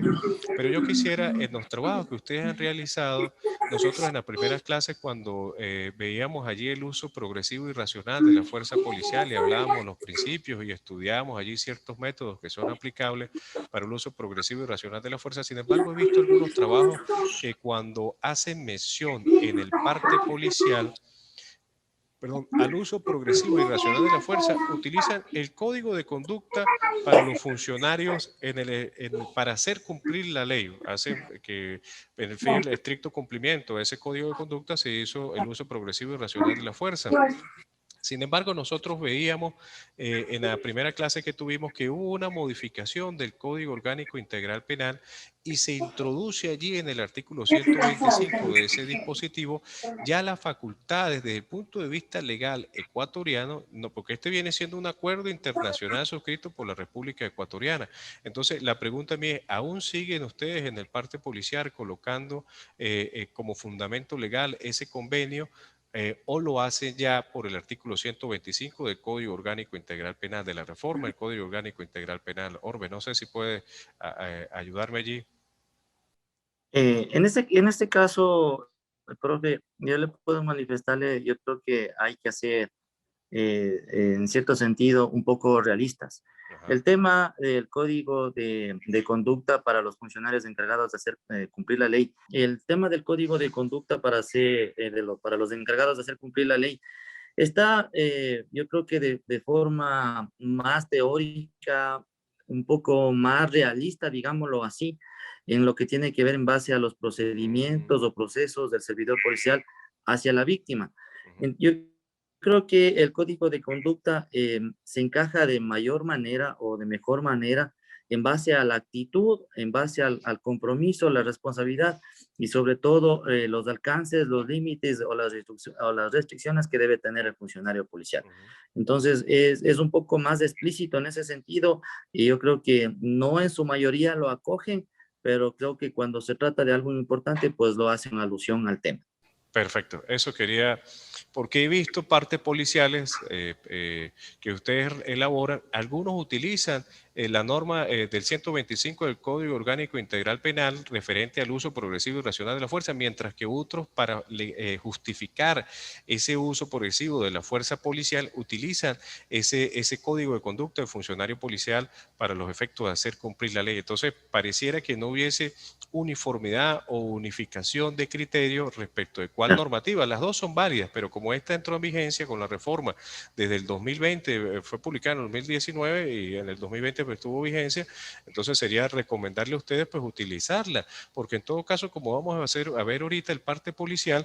ello. Pero yo quisiera, en los trabajos que ustedes han realizado, nosotros en las primeras clases, cuando veíamos allí el uso progresivo y racional de la fuerza policial y hablábamos los principios y estudiábamos allí ciertos métodos que son aplicables para el uso progresivo y racional de la fuerza. Sin embargo, he visto algunos trabajos que cuando hacen mención en el parte policial, perdón, al uso progresivo y racional de la fuerza, utilizan el código de conducta para los funcionarios para hacer cumplir la ley. Hacen que en el fiel estricto cumplimiento de ese código de conducta se hizo el uso progresivo y racional de la fuerza. Sin embargo, nosotros veíamos en la primera clase que tuvimos que hubo una modificación del Código Orgánico Integral Penal y se introduce allí en el artículo 125 de ese dispositivo ya la facultad desde el punto de vista legal ecuatoriano, no, porque este viene siendo un acuerdo internacional suscrito por la República Ecuatoriana. Entonces, la pregunta mía es, ¿aún siguen ustedes en el parte policial colocando como fundamento legal ese convenio? O lo hacen ya por el artículo 125 del Código Orgánico Integral Penal, de la reforma del Código Orgánico Integral Penal. Orbe, no sé si puede ayudarme allí. En este caso, profe, yo le puedo manifestarle, yo creo que hay que hacer, en cierto sentido, un poco realistas. Ajá. El tema del código de conducta para los funcionarios encargados de hacer cumplir la ley, el tema del código de conducta para, para los encargados de hacer cumplir la ley, está, yo creo que de forma más teórica, un poco más realista, digámoslo así, en lo que tiene que ver en base a los procedimientos o procesos del servidor policial hacia la víctima. Yo creo que el código de conducta se encaja de mayor manera o de mejor manera en base a la actitud, en base al compromiso, la responsabilidad y sobre todo los alcances, los límites o las restricciones que debe tener el funcionario policial. Entonces, es un poco más explícito en ese sentido y yo creo que no en su mayoría lo acogen, pero creo que cuando se trata de algo importante, pues lo hacen alusión al tema. Perfecto, eso quería, porque he visto partes policiales que ustedes elaboran, algunos utilizan la norma del 125 del Código Orgánico Integral Penal referente al uso progresivo y racional de la fuerza, mientras que otros para justificar ese uso progresivo de la fuerza policial utilizan ese código de conducta del funcionario policial para los efectos de hacer cumplir la ley. Entonces, pareciera que no hubiese uniformidad o unificación de criterios respecto de cuál normativa. Las dos son válidas, pero como esta entró en vigencia con la reforma desde el 2020, fue publicada en el 2019 y en el 2020 pues tuvo vigencia, entonces sería recomendarle a ustedes pues utilizarla, porque en todo caso, como vamos a ver ahorita el parte policial,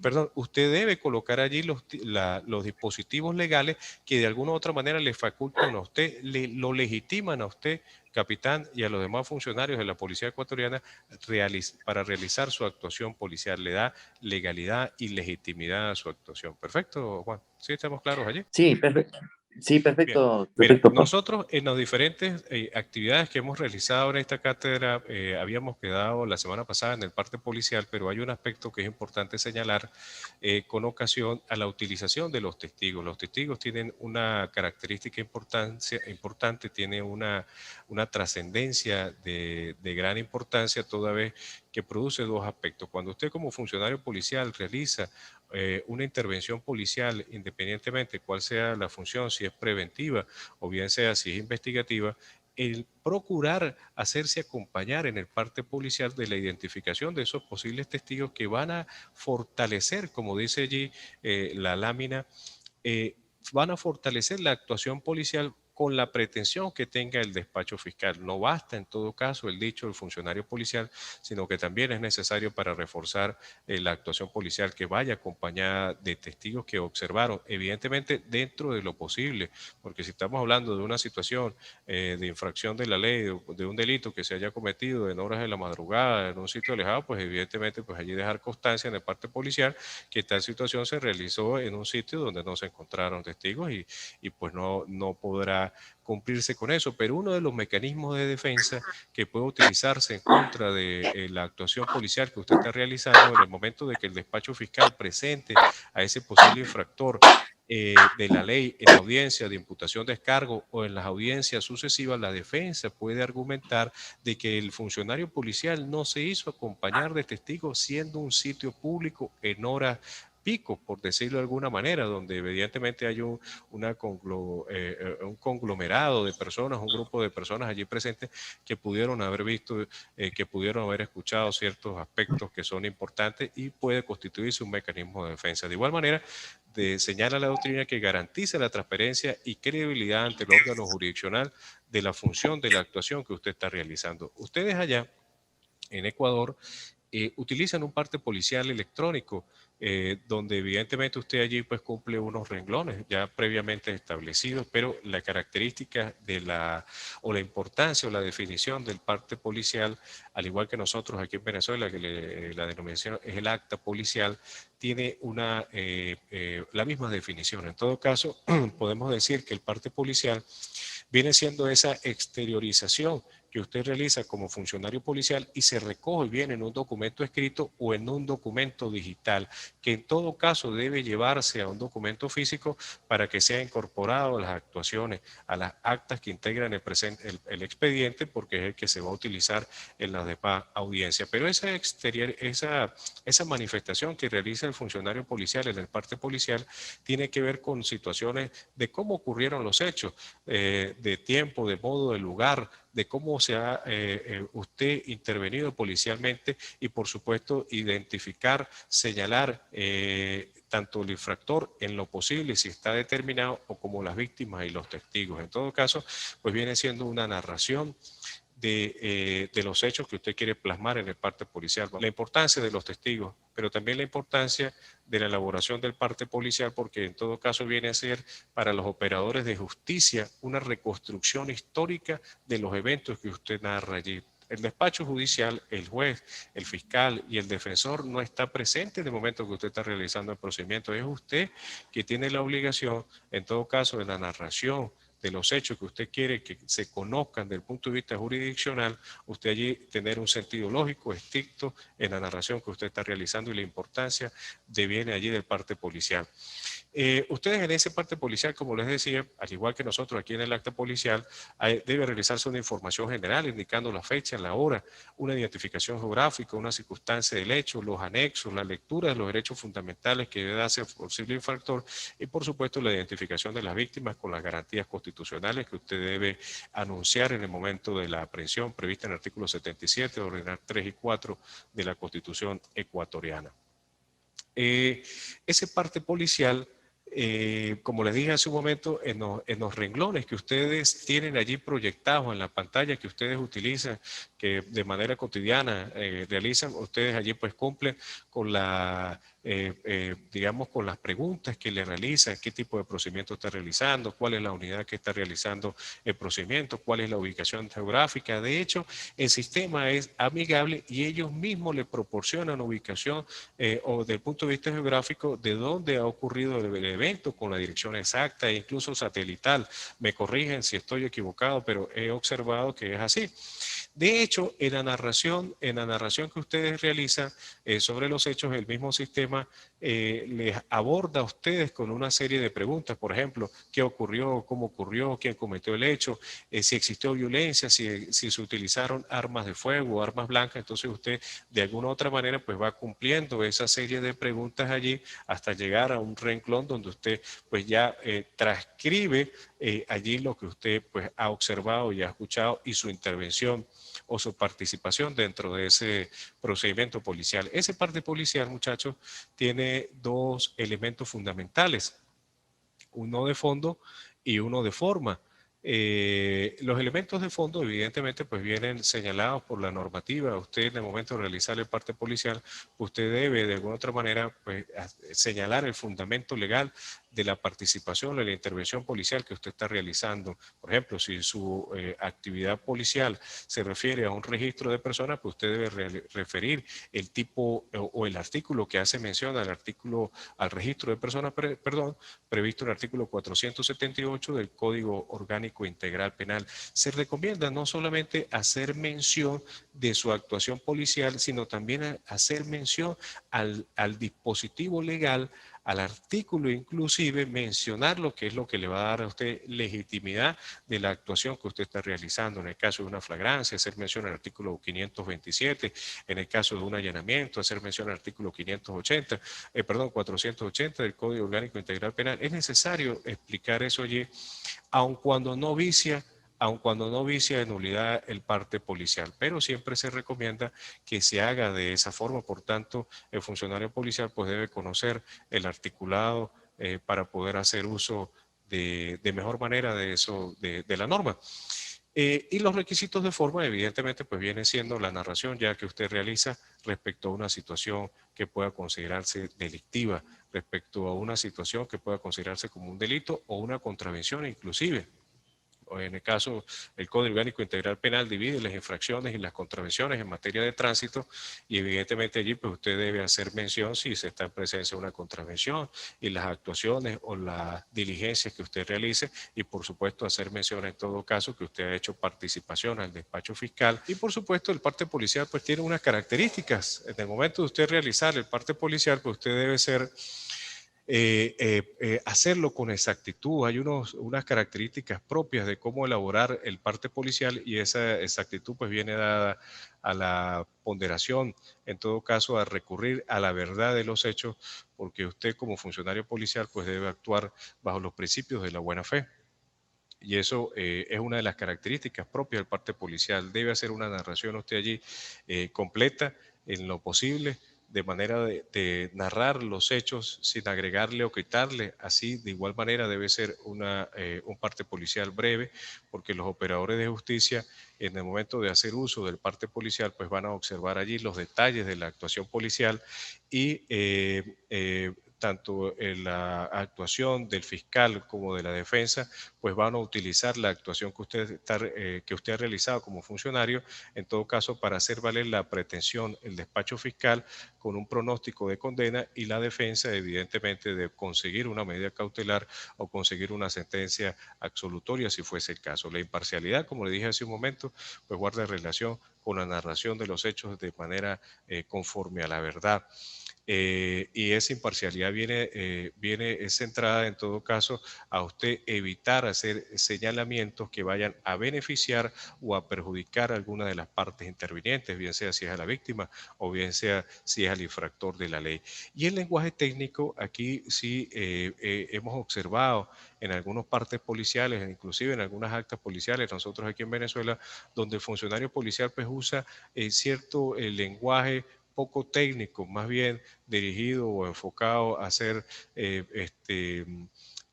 perdón, usted debe colocar allí los dispositivos legales que de alguna u otra manera le facultan a usted, lo legitiman a usted, capitán, y a los demás funcionarios de la Policía Ecuatoriana para realizar su actuación policial. Le da legalidad y legitimidad a su actuación. Perfecto, Juan. ¿Sí estamos claros allí? Sí, perfecto. Sí, Bien. perfecto, Mira, perfecto, profe. nosotros en las diferentes actividades que hemos realizado en esta cátedra, habíamos quedado la semana pasada en el parte policial, pero hay un aspecto que es importante señalar con ocasión a la utilización de los testigos. Los testigos tienen una característica importante, tienen una trascendencia de gran importancia, toda vez que produce dos aspectos. Cuando usted como funcionario policial realiza una intervención policial, independientemente cuál sea la función, si es preventiva o bien sea si es investigativa, el procurar hacerse acompañar en el parte policial de la identificación de esos posibles testigos que van a fortalecer, como dice allí la lámina, van a fortalecer la actuación policial con la pretensión que tenga el despacho fiscal. No basta en todo caso el dicho del funcionario policial, sino que también es necesario para reforzar la actuación policial que vaya acompañada de testigos que observaron, evidentemente dentro de lo posible, porque si estamos hablando de una situación de infracción de la ley, de un delito que se haya cometido en horas de la madrugada, en un sitio alejado, pues evidentemente pues allí dejar constancia en el parte policial que tal situación se realizó en un sitio donde no se encontraron testigos y pues no podrá cumplirse con eso, pero uno de los mecanismos de defensa que puede utilizarse en contra de la actuación policial que usted está realizando en el momento de que el despacho fiscal presente a ese posible infractor de la ley en la audiencia de imputación de descargo o en las audiencias sucesivas, la defensa puede argumentar de que el funcionario policial no se hizo acompañar de testigos siendo un sitio público en horas pico, por decirlo de alguna manera, donde evidentemente hay un conglomerado de personas, un grupo de personas allí presentes que pudieron haber visto, que pudieron haber escuchado ciertos aspectos que son importantes y puede constituirse un mecanismo de defensa. De igual manera, señala la doctrina que garantiza la transparencia y credibilidad ante el órgano jurisdiccional de la función de la actuación que usted está realizando. Ustedes allá en Ecuador utilizan un parte policial electrónico, donde evidentemente usted allí pues cumple unos renglones ya previamente establecidos, pero la característica de o la importancia o la definición del parte policial, al igual que nosotros aquí en Venezuela, que la denominación es el acta policial, tiene la misma definición. En todo caso, podemos decir que el parte policial viene siendo esa exteriorización que usted realiza como funcionario policial y se recoge bien en un documento escrito o en un documento digital, que en todo caso debe llevarse a un documento físico para que sea incorporado a las actuaciones, a las actas que integran el expediente, porque es el que se va a utilizar en la demás audiencia. Pero esa manifestación que realiza el funcionario policial en el parte policial tiene que ver con situaciones de cómo ocurrieron los hechos, de tiempo, de modo, de lugar, de cómo se ha usted intervenido policialmente y por supuesto identificar, señalar tanto el infractor en lo posible si está determinado o como las víctimas y los testigos. En todo caso, pues viene siendo una narración de los hechos que usted quiere plasmar en el parte policial. La importancia de los testigos, pero también la importancia de la elaboración del parte policial, porque en todo caso viene a ser para los operadores de justicia una reconstrucción histórica de los eventos que usted narra allí. El despacho judicial, el juez, el fiscal y el defensor no está presente en el momento que usted está realizando el procedimiento. Es usted que tiene la obligación, en todo caso, de la narración de los hechos que usted quiere que se conozcan desde el punto de vista jurisdiccional, usted allí tener un sentido lógico, estricto en la narración que usted está realizando y la importancia viene allí del parte policial. Ustedes en ese parte policial, como les decía, al igual que nosotros aquí en el acta policial, debe realizarse una información general indicando la fecha, la hora, una identificación geográfica, una circunstancia del hecho, los anexos, la lectura de los derechos fundamentales que debe hacer el posible infractor y por supuesto la identificación de las víctimas con las garantías constitucionales que usted debe anunciar en el momento de la aprehensión prevista en el artículo 77, ordenar 3 y 4 de la Constitución ecuatoriana. Ese parte policial, como les dije hace un momento, en los renglones que ustedes tienen allí proyectados en la pantalla que ustedes utilizan, que de manera cotidiana realizan, ustedes allí pues cumplen con digamos, con las preguntas que le realizan, qué tipo de procedimiento está realizando, cuál es la unidad que está realizando el procedimiento, cuál es la ubicación geográfica. De hecho, el sistema es amigable y ellos mismos le proporcionan ubicación o del punto de vista geográfico de dónde ha ocurrido el evento con la dirección exacta e incluso satelital. Me corrigen si estoy equivocado, pero he observado que es así. De hecho, en la narración que ustedes realizan sobre los hechos, el mismo sistema les aborda a ustedes con una serie de preguntas. Por ejemplo, ¿qué ocurrió? ¿Cómo ocurrió? ¿Quién cometió el hecho? Si existió violencia, si se utilizaron armas de fuego o armas blancas. Entonces usted de alguna u otra manera pues va cumpliendo esa serie de preguntas allí hasta llegar a un renglón donde usted pues ya transcribe allí lo que usted pues ha observado y ha escuchado y su intervención o su participación dentro de ese procedimiento policial. Ese parte policial, muchachos, tiene dos elementos fundamentales, uno de fondo y uno de forma. Los elementos de fondo, evidentemente, pues vienen señalados por la normativa. Usted, en el momento de realizar el parte policial, usted debe, de alguna otra manera, pues, señalar el fundamento legal de la participación, de la intervención policial que usted está realizando. Por ejemplo, si su actividad policial se refiere a un registro de personas, pues usted debe referir el tipo o el artículo que hace mención al registro de personas, perdón, previsto en el artículo 478 del Código Orgánico Integral Penal. Se recomienda no solamente hacer mención de su actuación policial, sino también hacer mención al dispositivo legal, al artículo, inclusive mencionar lo que es lo que le va a dar a usted legitimidad de la actuación que usted está realizando. En el caso de una flagrancia, hacer mención al artículo 527, en el caso de un allanamiento, hacer mención al artículo 580, perdón, 480 del Código Orgánico Integral Penal. Es necesario explicar eso allí, aun cuando no vicia de nulidad el parte policial, pero siempre se recomienda que se haga de esa forma. Por tanto, el funcionario policial pues debe conocer el articulado para poder hacer uso de mejor manera de eso, de la norma. Y los requisitos de forma, evidentemente, pues viene siendo la narración ya que usted realiza respecto a una situación que pueda considerarse delictiva, respecto a una situación que pueda considerarse como un delito o una contravención inclusive. O en el caso, el Código Orgánico Integral Penal divide las infracciones y las contravenciones en materia de tránsito y evidentemente allí pues usted debe hacer mención si se está en presencia de una contravención y las actuaciones o las diligencias que usted realice y por supuesto hacer mención en todo caso que usted ha hecho participación al despacho fiscal y por supuesto el parte policial pues tiene unas características. En el momento de usted realizar el parte policial pues usted debe ser hacerlo con exactitud. Hay unas características propias de cómo elaborar el parte policial y esa exactitud pues viene dada a la ponderación, en todo caso a recurrir a la verdad de los hechos, porque usted como funcionario policial pues debe actuar bajo los principios de la buena fe. Y eso es una de las características propias del parte policial. Debe hacer una narración usted allí completa en lo posible, de manera de narrar los hechos sin agregarle o quitarle. Así, de igual manera, debe ser un parte policial breve, porque los operadores de justicia, en el momento de hacer uso del parte policial, pues van a observar allí los detalles de la actuación policial y tanto en la actuación del fiscal como de la defensa, pues van a utilizar la actuación que usted ha realizado como funcionario, en todo caso, para hacer valer la pretensión, el despacho fiscal, con un pronóstico de condena y la defensa, evidentemente, de conseguir una medida cautelar o conseguir una sentencia absolutoria, si fuese el caso. La imparcialidad, como le dije hace un momento, pues guarda relación con la narración de los hechos de manera conforme a la verdad. Y esa imparcialidad es centrada en todo caso a usted evitar hacer señalamientos que vayan a beneficiar o a perjudicar a alguna de las partes intervinientes, bien sea si es a la víctima o bien sea si es al infractor de la ley. Y el lenguaje técnico, aquí sí hemos observado en algunas partes policiales, inclusive en algunas actas policiales, nosotros aquí en Venezuela, donde el funcionario policial pues usa cierto lenguaje poco técnico, más bien dirigido o enfocado a hacer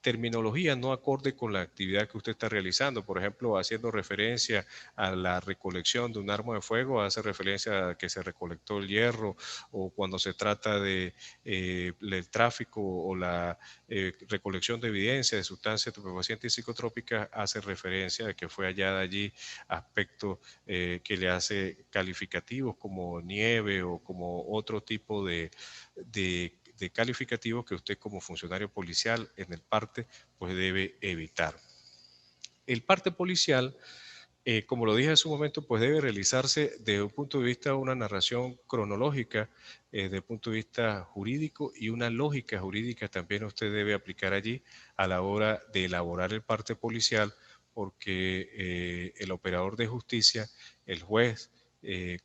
terminología no acorde con la actividad que usted está realizando. Por ejemplo, haciendo referencia a la recolección de un arma de fuego, hace referencia a que se recolectó el hierro, o cuando se trata de el tráfico o la recolección de evidencia de sustancias estupefacientes y psicotrópicas, hace referencia a que fue hallada allí aspectos que le hace calificativos como nieve o como otro tipo de calificativos que usted como funcionario policial en el parte pues debe evitar. El parte policial, como lo dije en su momento, pues debe realizarse desde un punto de vista de una narración cronológica, desde el punto de vista jurídico y una lógica jurídica también usted debe aplicar allí a la hora de elaborar el parte policial, porque el operador de justicia, el juez,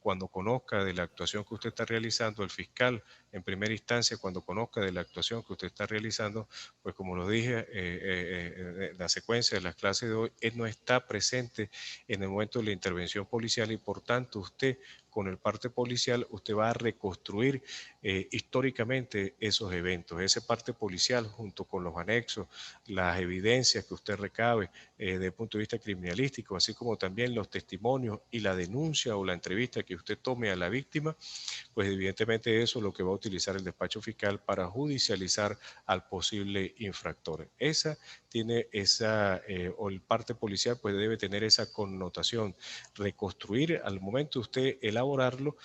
cuando conozca de la actuación que usted está realizando, el fiscal en primera instancia, cuando conozca de la actuación que usted está realizando, pues como lo dije en la secuencia de las clases de hoy, él no está presente en el momento de la intervención policial y por tanto usted con el parte policial usted va a reconstruir históricamente esos eventos. Ese parte policial junto con los anexos, las evidencias que usted recabe desde el punto de vista criminalístico, así como también los testimonios y la denuncia o la entrevista que usted tome a la víctima, pues evidentemente eso es lo que va a utilizar el despacho fiscal para judicializar al posible infractor. Esa tiene o el parte policial pues debe tener esa connotación, reconstruir al momento de usted elaborarlo,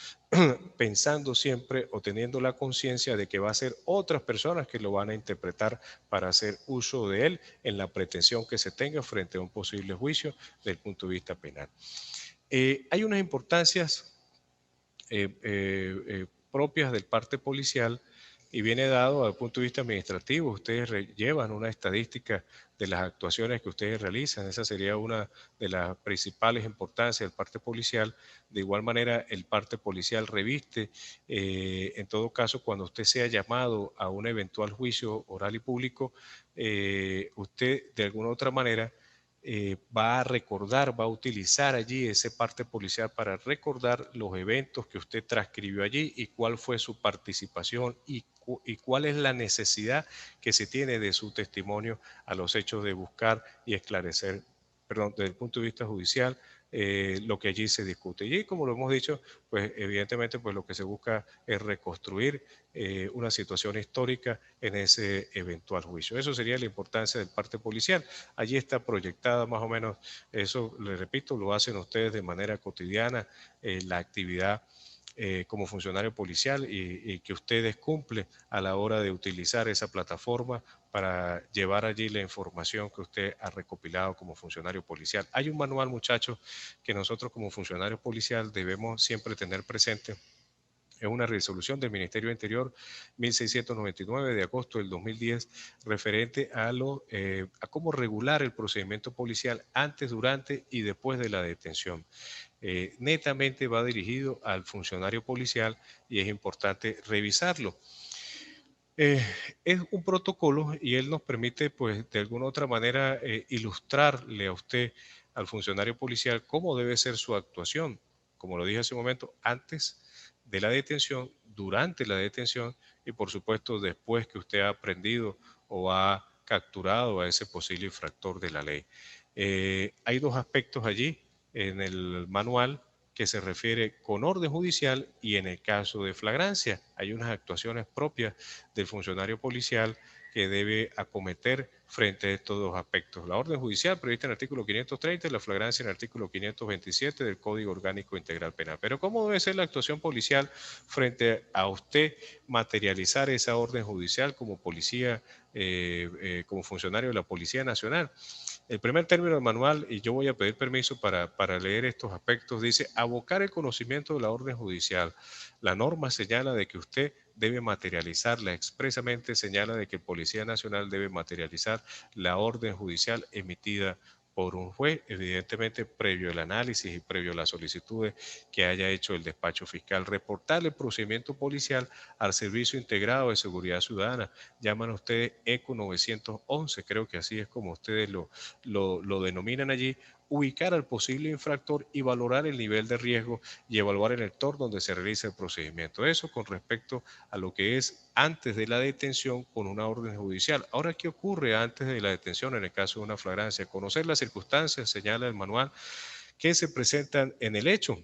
pensando siempre o teniendo la conciencia de que va a ser otras personas que lo van a interpretar para hacer uso de él en la pretensión que se tenga frente a un posible juicio desde el punto de vista penal. Hay unas importancias propias del parte policial y viene dado desde el punto de vista administrativo. Ustedes llevan una estadística de las actuaciones que ustedes realizan. Esa sería una de las principales importancias del parte policial. De igual manera, el parte policial reviste, en todo caso, cuando usted sea llamado a un eventual juicio oral y público, usted de alguna u otra manera va a recordar, va a utilizar allí ese parte policial para recordar los eventos que usted transcribió allí y cuál fue su participación y cuál es la necesidad que se tiene de su testimonio a los hechos de buscar y esclarecer, perdón, desde el punto de vista judicial, lo que allí se discute. Y como lo hemos dicho, pues evidentemente pues lo que se busca es reconstruir una situación histórica en ese eventual juicio. Eso sería la importancia del parte policial. Allí está proyectada más o menos, eso le repito, lo hacen ustedes de manera cotidiana, la actividad como funcionario policial y que ustedes cumplen a la hora de utilizar esa plataforma para llevar allí la información que usted ha recopilado como funcionario policial. Hay un manual, muchachos, que nosotros como funcionarios policial debemos siempre tener presente. Es una resolución del Ministerio del Interior 1699 de agosto del 2010 referente a cómo regular el procedimiento policial antes, durante y después de la detención. Netamente va dirigido al funcionario policial y es importante revisarlo. Eh, es un protocolo y él nos permite, pues, de alguna u otra manera, ilustrarle a usted, al funcionario policial, cómo debe ser su actuación, como lo dije hace un momento, antes de la detención, durante la detención y, por supuesto, después que usted ha aprendido o ha capturado a ese posible infractor de la ley. Hay dos aspectos allí en el manual que se refiere con orden judicial y en el caso de flagrancia. Hay unas actuaciones propias del funcionario policial que debe acometer frente a estos dos aspectos. La orden judicial prevista en el artículo 530 y la flagrancia en el artículo 527 del Código Orgánico Integral Penal. Pero ¿cómo debe ser la actuación policial frente a usted materializar esa orden judicial como policía, como funcionario de la Policía Nacional? El primer término del manual, y yo voy a pedir permiso para leer estos aspectos, dice abocar el conocimiento de la orden judicial. La norma señala de que usted debe materializarla, expresamente señala de que el Policía Nacional debe materializar la orden judicial emitida por un juez, evidentemente previo el análisis y previo las solicitudes que haya hecho el despacho fiscal. Reportar el procedimiento policial al Servicio Integrado de Seguridad Ciudadana. Llaman ustedes ECO 911, creo que así es como ustedes lo denominan allí, ubicar al posible infractor y valorar el nivel de riesgo y evaluar el entorno donde se realiza el procedimiento. Eso con respecto a lo que es antes de la detención con una orden judicial. Ahora, ¿qué ocurre antes de la detención en el caso de una flagrancia? Conocer las circunstancias, señala el manual, que se presentan en el hecho.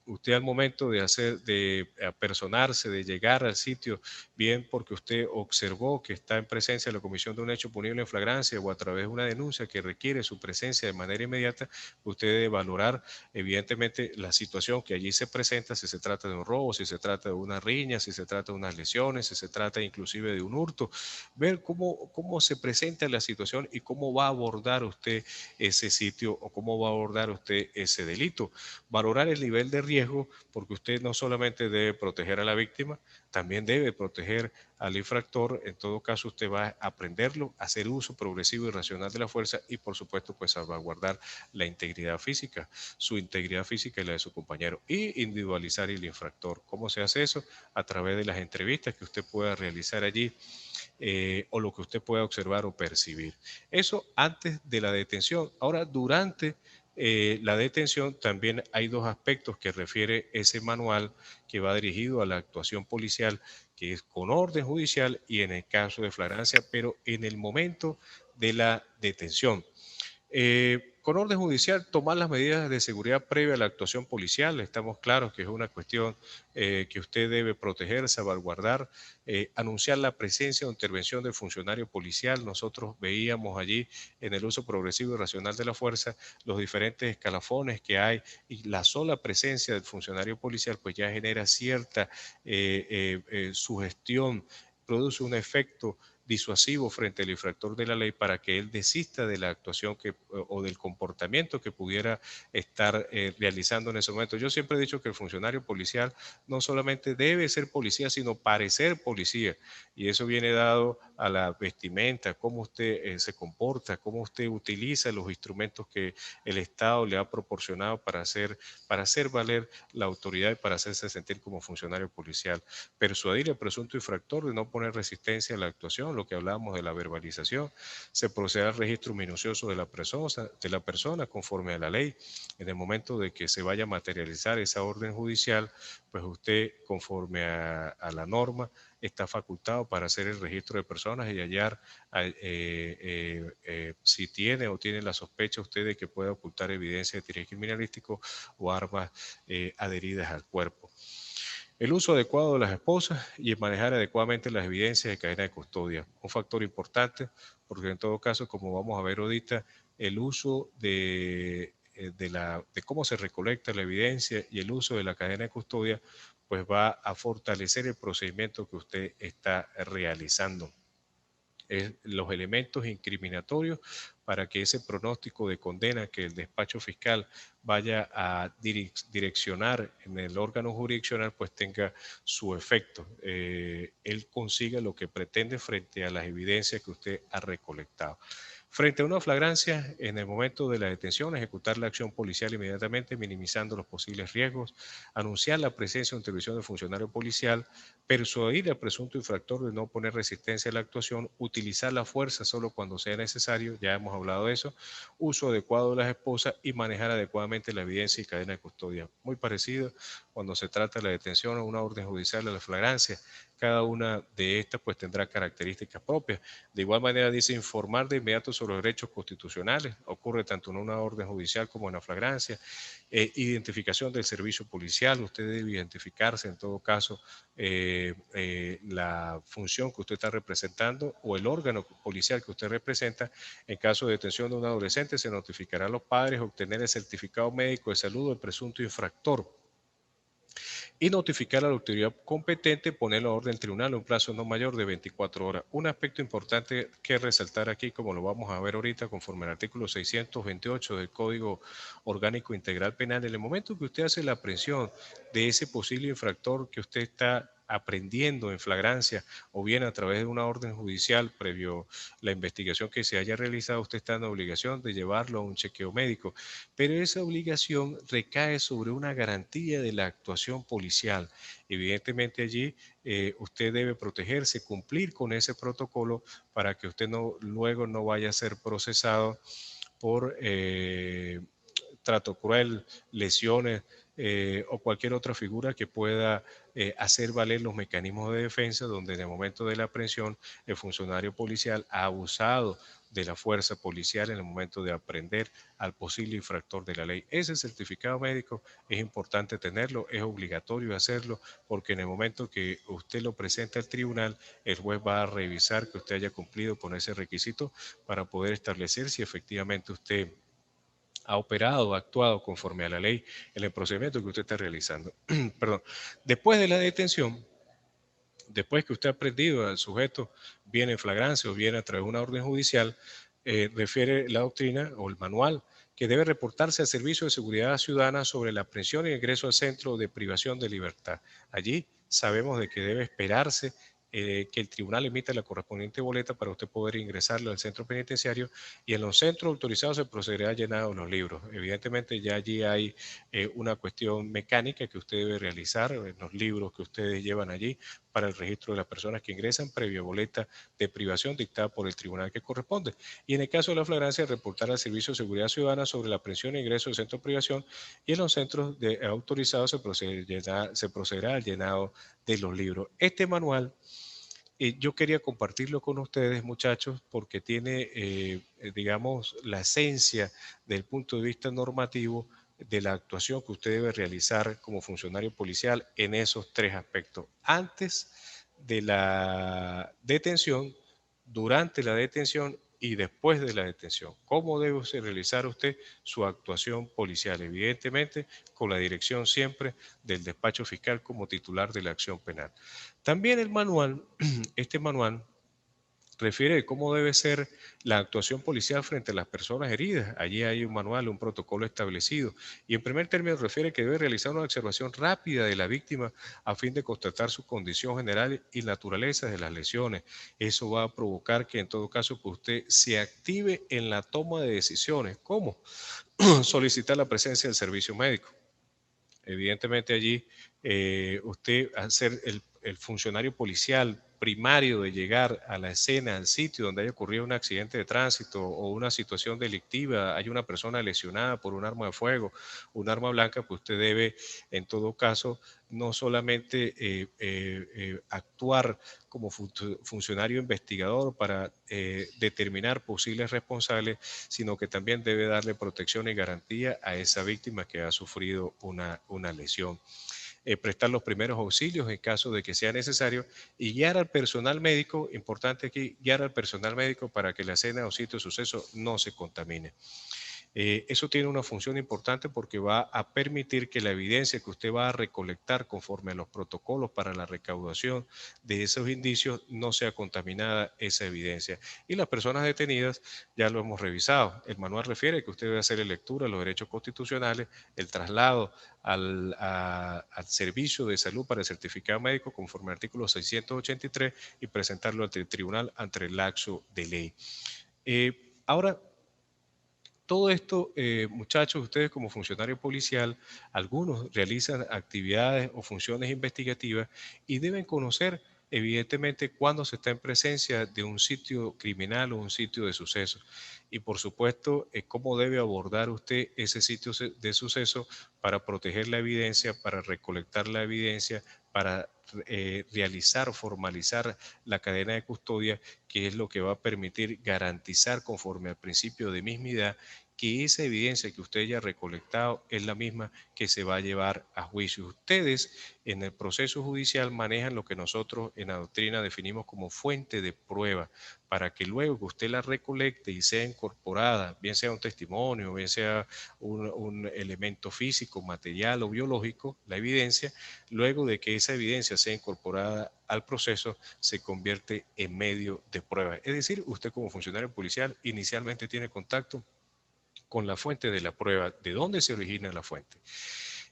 Usted al momento de apersonarse, de llegar al sitio, bien porque usted observó que está en presencia de la comisión de un hecho punible en flagrancia o a través de una denuncia que requiere su presencia de manera inmediata, usted debe valorar evidentemente la situación que allí se presenta, si se trata de un robo, si se trata de una riña, si se trata de unas lesiones, si se trata inclusive de un hurto, ver cómo se presenta la situación y cómo va a abordar usted ese sitio o cómo va a abordar usted ese delito. Valorar el nivel de riesgo, porque usted no solamente debe proteger a la víctima, también debe proteger al infractor. En todo caso, usted va a aprenderlo, a hacer uso progresivo y racional de la fuerza y, por supuesto, pues salvaguardar la integridad física, su integridad física y la de su compañero, y individualizar el infractor. ¿Cómo se hace eso? A través de las entrevistas que usted pueda realizar allí o lo que usted pueda observar o percibir. Eso antes de la detención. Ahora, durante la detención también hay dos aspectos que refiere ese manual que va dirigido a la actuación policial, que es con orden judicial y en el caso de flagrancia, pero en el momento de la detención. Con orden judicial, tomar las medidas de seguridad previa a la actuación policial. Estamos claros que es una cuestión que usted debe proteger, salvaguardar, anunciar la presencia o intervención del funcionario policial. Nosotros veíamos allí en el uso progresivo y racional de la fuerza los diferentes escalafones que hay y la sola presencia del funcionario policial pues ya genera cierta sugestión, produce un efecto disuasivo frente al infractor de la ley para que él desista de la actuación o del comportamiento que pudiera estar realizando en ese momento. Yo siempre he dicho que el funcionario policial no solamente debe ser policía, sino parecer policía. Y eso viene dado a la vestimenta, cómo usted se comporta, cómo usted utiliza los instrumentos que el Estado le ha proporcionado para hacer valer la autoridad y para hacerse sentir como funcionario policial. Persuadir al presunto infractor de no poner resistencia a la actuación, lo que hablábamos de la verbalización. Se procede al registro minucioso de la persona conforme a la ley. En el momento de que se vaya a materializar esa orden judicial, pues usted, conforme a la norma, está facultado para hacer el registro de personas y hallar si tiene o tiene la sospecha usted de que pueda ocultar evidencia de interés criminalístico o armas adheridas al cuerpo. El uso adecuado de las esposas y manejar adecuadamente las evidencias de cadena de custodia. Un factor importante, porque en todo caso, como vamos a ver ahorita, el uso de cómo se recolecta la evidencia y el uso de la cadena de custodia, pues va a fortalecer el procedimiento que usted está realizando. Los elementos incriminatorios para que ese pronóstico de condena que el despacho fiscal vaya a direccionar en el órgano jurisdiccional pues tenga su efecto. Él consiga lo que pretende frente a las evidencias que usted ha recolectado. Frente a una flagrancia, en el momento de la detención, ejecutar la acción policial inmediatamente, minimizando los posibles riesgos, anunciar la presencia o intervención del funcionario policial, persuadir al presunto infractor de no poner resistencia a la actuación, utilizar la fuerza solo cuando sea necesario, ya hemos hablado de eso, uso adecuado de las esposas y manejar adecuadamente la evidencia y cadena de custodia. Muy parecido cuando se trata de la detención o una orden judicial de la flagrancia. Cada una de estas pues tendrá características propias. De igual manera dice informar de inmediato sobre los derechos constitucionales, ocurre tanto en una orden judicial como en la flagrancia. Identificación del servicio policial, usted debe identificarse en todo caso la función que usted está representando o el órgano policial que usted representa. En caso de detención de un adolescente se notificará a los padres, obtener el certificado médico de salud del presunto infractor y notificar a la autoridad competente, poner la orden tribunal en un plazo no mayor de 24 horas. Un aspecto importante que resaltar aquí, como lo vamos a ver ahorita, conforme al artículo 628 del Código Orgánico Integral Penal, en el momento que usted hace la aprehensión de ese posible infractor que usted está aprendiendo en flagrancia o bien a través de una orden judicial previo la investigación que se haya realizado, usted está en la obligación de llevarlo a un chequeo médico, pero esa obligación recae sobre una garantía de la actuación policial. Evidentemente allí usted debe protegerse, cumplir con ese protocolo para que usted luego no vaya a ser procesado por trato cruel, lesiones o cualquier otra figura que pueda hacer valer los mecanismos de defensa donde en el momento de la aprehensión el funcionario policial ha abusado de la fuerza policial en el momento de aprender al posible infractor de la ley. Ese certificado médico es importante tenerlo, es obligatorio hacerlo, porque en el momento que usted lo presenta al tribunal, el juez va a revisar que usted haya cumplido con ese requisito para poder establecer si efectivamente usted ha operado, ha actuado conforme a la ley en el procedimiento que usted está realizando. Perdón. Después de la detención, después que usted ha prendido al sujeto, viene en flagrancia o viene a través de una orden judicial, refiere la doctrina o el manual que debe reportarse al Servicio de Seguridad Ciudadana sobre la aprehensión y ingreso al centro de privación de libertad. Allí sabemos de que debe esperarse que el tribunal emita la correspondiente boleta para usted poder ingresarlo al centro penitenciario y en los centros autorizados se procederá a llenar los libros. Evidentemente ya allí hay una cuestión mecánica que usted debe realizar en los libros que ustedes llevan allí para el registro de las personas que ingresan previa boleta de privación dictada por el tribunal que corresponde. Y en el caso de la flagrancia, reportar al Servicio de Seguridad Ciudadana sobre la aprehensión e ingreso del centro de privación y en los centros autorizados se procederá al llenado de los libros. Este manual yo quería compartirlo con ustedes, muchachos, porque tiene, digamos, la esencia del punto de vista normativo de la actuación que usted debe realizar como funcionario policial en esos tres aspectos. Antes de la detención, durante la detención y después de la detención. ¿Cómo debe realizar usted su actuación policial? Evidentemente, con la dirección siempre del despacho fiscal como titular de la acción penal. También el manual, este manual refiere cómo debe ser la actuación policial frente a las personas heridas. Allí hay un manual, un protocolo establecido. Y en primer término refiere que debe realizar una observación rápida de la víctima a fin de constatar su condición general y naturaleza de las lesiones. Eso va a provocar que en todo caso que usted se active en la toma de decisiones. ¿Cómo? Solicitar la presencia del servicio médico. Evidentemente allí usted, al ser el funcionario policial primario de llegar a la escena, al sitio donde haya ocurrido un accidente de tránsito o una situación delictiva, hay una persona lesionada por un arma de fuego, un arma blanca, pues usted debe en todo caso no solamente actuar como funcionario investigador para determinar posibles responsables, sino que también debe darle protección y garantía a esa víctima que ha sufrido una lesión. Prestar los primeros auxilios en caso de que sea necesario y guiar al personal médico, importante aquí, guiar al personal médico para que la escena o sitio de suceso no se contamine. Eso tiene una función importante porque va a permitir que la evidencia que usted va a recolectar conforme a los protocolos para la recaudación de esos indicios no sea contaminada esa evidencia. Y las personas detenidas ya lo hemos revisado. El manual refiere que usted debe hacer lectura de los derechos constitucionales, el traslado al servicio de salud para el certificado médico conforme al artículo 683 y presentarlo ante el tribunal ante el laxo de ley. Ahora, todo esto, muchachos, ustedes como funcionario policial, algunos realizan actividades o funciones investigativas y deben conocer, evidentemente, cuándo se está en presencia de un sitio criminal o un sitio de suceso. Y por supuesto, cómo debe abordar usted ese sitio de suceso para proteger la evidencia, para recolectar la evidencia, para realizar, formalizar la cadena de custodia, que es lo que va a permitir garantizar conforme al principio de mismidad que esa evidencia que usted haya recolectado es la misma que se va a llevar a juicio. Ustedes en el proceso judicial manejan lo que nosotros en la doctrina definimos como fuente de prueba, para que luego que usted la recolecte y sea incorporada, bien sea un testimonio, bien sea un elemento físico, material o biológico, la evidencia, luego de que esa evidencia sea incorporada al proceso, se convierte en medio de prueba. Es decir, usted como funcionario policial inicialmente tiene contacto con la fuente de la prueba, de dónde se origina la fuente.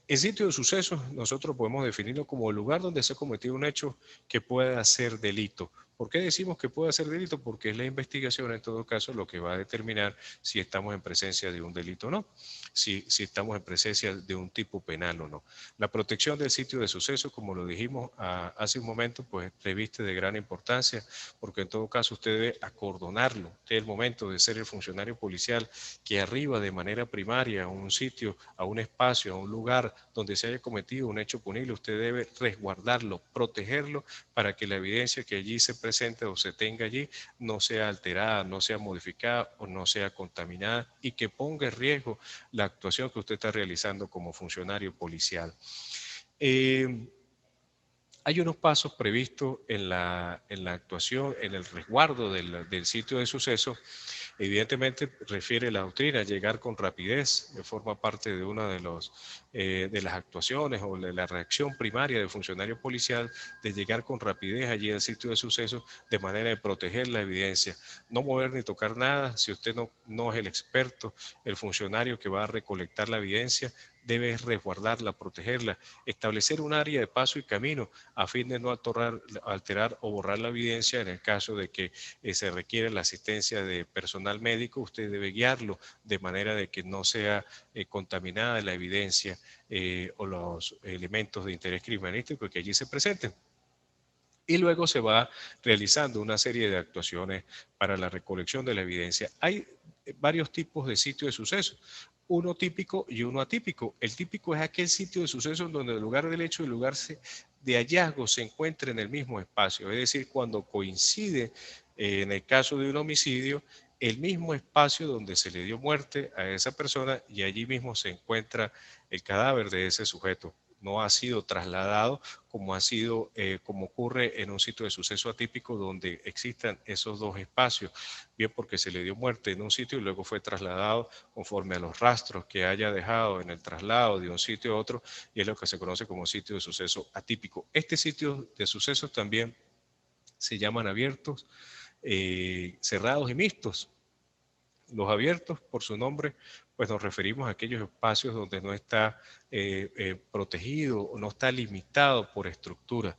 El sitio de sucesos nosotros podemos definirlo como el lugar donde se ha cometido un hecho que pueda ser delito. ¿Por qué decimos que puede ser delito? Porque es la investigación en todo caso lo que va a determinar si estamos en presencia de un delito o no, si estamos en presencia de un tipo penal o no. La protección del sitio de sucesos, como lo dijimos hace un momento, pues reviste de gran importancia, porque en todo caso usted debe acordonarlo. Este es el momento de ser el funcionario policial que arriba de manera primaria a un sitio, a un espacio, a un lugar donde se haya cometido un hecho punible, usted debe resguardarlo, protegerlo para que la evidencia que allí se presente o se tenga allí no sea alterada, no sea modificada o no sea contaminada y que ponga en riesgo la actuación que usted está realizando como funcionario policial. Hay unos pasos previstos en la actuación, en el resguardo del sitio de suceso. Evidentemente refiere la doctrina, llegar con rapidez, forma parte de una de las actuaciones o de la reacción primaria del funcionario policial, de llegar con rapidez allí al sitio de suceso de manera de proteger la evidencia. No mover ni tocar nada, si usted no es el experto, el funcionario que va a recolectar la evidencia, debe resguardarla, protegerla, establecer un área de paso y camino a fin de no alterar o borrar la evidencia en el caso de que se requiere la asistencia de personal médico. Usted debe guiarlo de manera de que no sea contaminada la evidencia o los elementos de interés criminalístico que allí se presenten. Y luego se va realizando una serie de actuaciones para la recolección de la evidencia. Hay varios tipos de sitios de suceso, uno típico y uno atípico. El típico es aquel sitio de suceso en donde el lugar del hecho y el lugar de hallazgo se encuentran en el mismo espacio, es decir, cuando coincide en el caso de un homicidio, el mismo espacio donde se le dio muerte a esa persona y allí mismo se encuentra el cadáver de ese sujeto. No ha sido trasladado como ocurre en un sitio de suceso atípico donde existan esos dos espacios, bien porque se le dio muerte en un sitio y luego fue trasladado conforme a los rastros que haya dejado en el traslado de un sitio a otro, y es lo que se conoce como sitio de suceso atípico. Este sitio de sucesos también se llaman abiertos, cerrados y mixtos. Los abiertos, por su nombre, pues nos referimos a aquellos espacios donde no está protegido o no está limitado por estructura.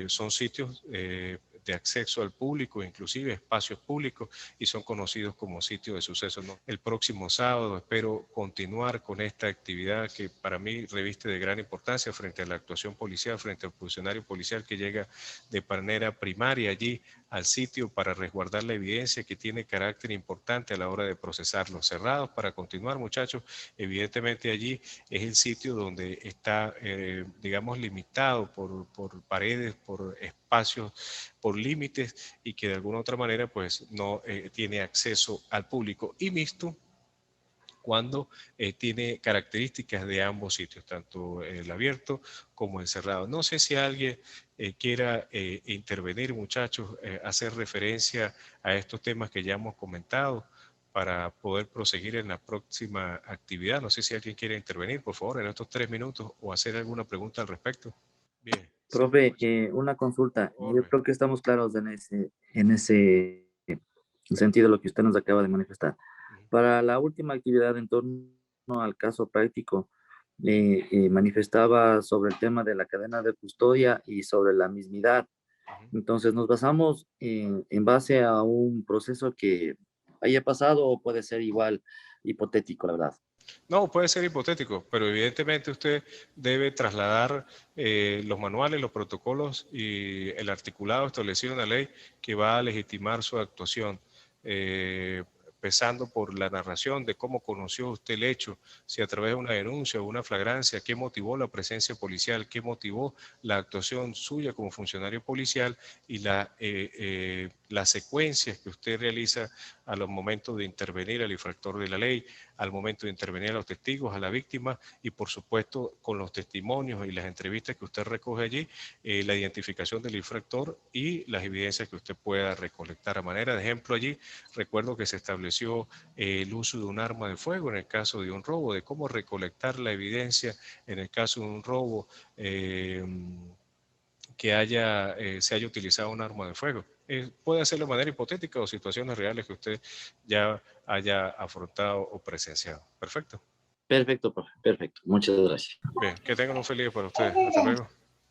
Son sitios de acceso al público, inclusive espacios públicos, y son conocidos como sitios de suceso, ¿no? El próximo sábado espero continuar con esta actividad que para mí reviste de gran importancia frente a la actuación policial, frente al funcionario policial que llega de manera primaria allí al sitio para resguardar la evidencia que tiene carácter importante a la hora de procesarlos. Cerrados para continuar, muchachos, evidentemente allí es el sitio donde está, digamos, limitado por paredes, por espacios, por límites y que de alguna otra manera pues no tiene acceso al público. Y mixto, cuando tiene características de ambos sitios, tanto el abierto como el cerrado. No sé si alguien quiera intervenir, muchachos, hacer referencia a estos temas que ya hemos comentado para poder proseguir en la próxima actividad. No sé si alguien quiere intervenir, por favor, en estos 3 minutos o hacer alguna pregunta al respecto. Bien, si no, Profe, pues, una por consulta. favor, Yo ve. creo que estamos claros en ese sentido, lo que usted nos acaba de manifestar. Ujú, Para la última actividad en torno al caso práctico, manifestaba sobre el tema de la cadena de custodia y sobre la mismidad. ujú. Entonces, nos basamos en base a un proceso que haya pasado o puede ser igual hipotético, la verdad. No, puede ser hipotético, pero evidentemente usted debe trasladar los manuales, los protocolos y el articulado establecido en la ley que va a legitimar su actuación, empezando por la narración de cómo conoció usted el hecho, si a través de una denuncia o una flagrancia, qué motivó la presencia policial, qué motivó la actuación suya como funcionario policial y las secuencias que usted realiza a los momentos de intervenir al infractor de la ley, al momento de intervenir a los testigos, a la víctima y por supuesto con los testimonios y las entrevistas que usted recoge allí, la identificación del infractor y las evidencias que usted pueda recolectar. A manera de ejemplo allí, recuerdo que se estableció el uso de un arma de fuego en el caso de un robo, de cómo recolectar la evidencia en el caso de un robo. Que se haya utilizado un arma de fuego. Puede hacerlo de manera hipotética o situaciones reales que usted ya haya afrontado o presenciado. Perfecto. Perfecto, profe, perfecto. Muchas gracias. Bien, que tengan un feliz día para ustedes. Hasta luego.